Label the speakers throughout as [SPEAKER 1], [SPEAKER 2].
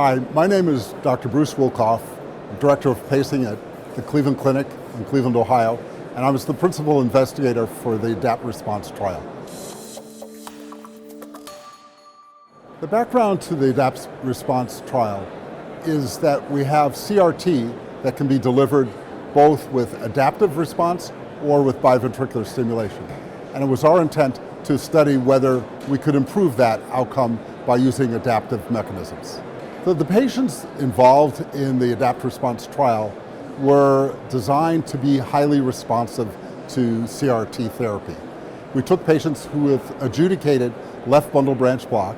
[SPEAKER 1] Hi, my name is Dr. Bruce Wilkoff, Director of Pacing at the Cleveland Clinic in Cleveland, Ohio, and I was the principal investigator for the AdaptResponse trial. The background to the AdaptResponse trial is that we have CRT that can be delivered both with adaptive response or with biventricular stimulation. And it was our intent to study whether we could improve that outcome by using adaptive mechanisms. So the patients involved in the AdaptResponse trial were designed to be highly responsive to CRT therapy. We took patients who with adjudicated left bundle branch block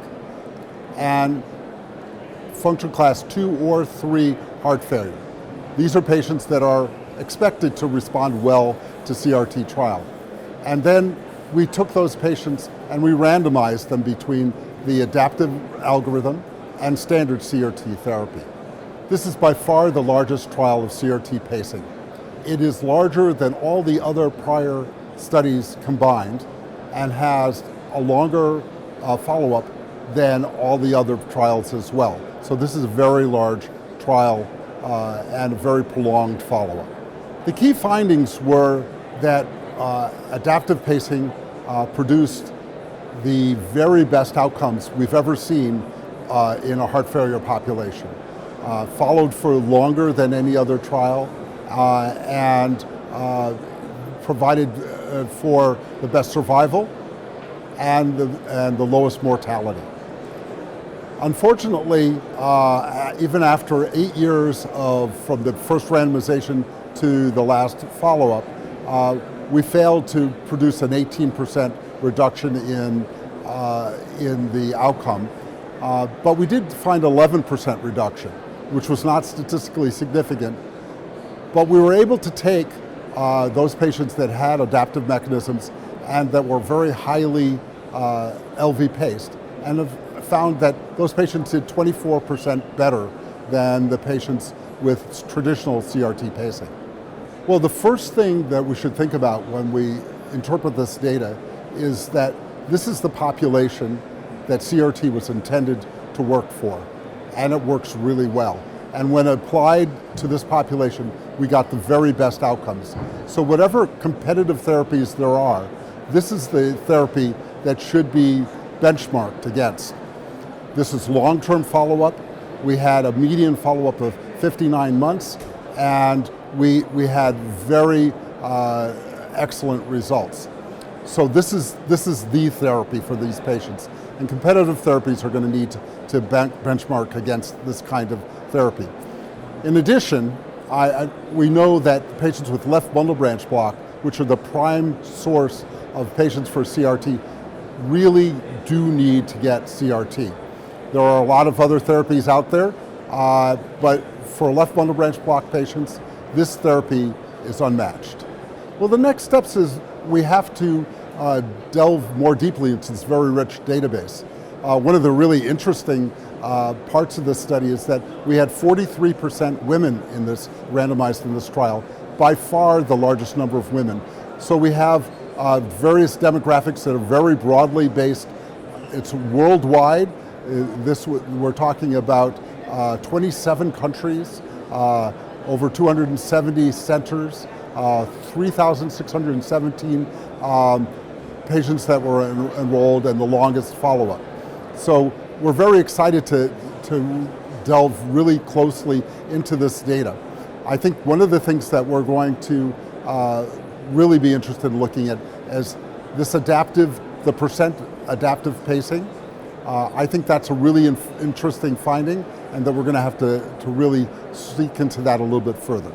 [SPEAKER 1] and function class 2 or 3 heart failure. These are patients that are expected to respond well to CRT trial. And then we took those patients and we randomized them between the adaptive algorithm and standard CRT therapy. This is by far the largest trial of CRT pacing. It is larger than all the other prior studies combined and has a longer follow-up than all the other trials as well. So this is a very large trial and a very prolonged follow-up. The key findings were that adaptive pacing produced the very best outcomes we've ever seen in a heart failure population. Followed for longer than any other trial and provided for the best survival and the lowest mortality. Unfortunately, even after 8 years from the first randomization to the last follow-up, we failed to produce an 18% reduction in the outcome. But we did find 11% reduction, which was not statistically significant. But we were able to take those patients that had adaptive mechanisms and that were very highly LV paced and have found that those patients did 24% better than the patients with traditional CRT pacing. Well, the first thing that we should think about when we interpret this data is that this is the population that CRT was intended to work for, and it works really well. And when applied to this population, we got the very best outcomes. So whatever competitive therapies there are, this is the therapy that should be benchmarked against. This is long-term follow-up. We had a median follow-up of 59 months, and we had very excellent results. So this is the therapy for these patients. And competitive therapies are going to need to benchmark against this kind of therapy. In addition, we know that patients with left bundle branch block, which are the prime source of patients for CRT, really do need to get CRT. There are a lot of other therapies out there, but for left bundle branch block patients, this therapy is unmatched. Well, the next steps is we have to delve more deeply into this very rich database. One of the really interesting parts of this study is that we had 43% women in this, randomized in this trial, by far the largest number of women. So we have various demographics that are very broadly based. It's worldwide. We're talking about 27 countries, over 270 centers, 3,617 patients that were enrolled, and the longest follow-up. So we're very excited to delve really closely into this data. I think one of the things that we're going to really be interested in looking at is this the percent adaptive pacing. I think that's a really interesting finding, and that we're going to have to really seek into that a little bit further.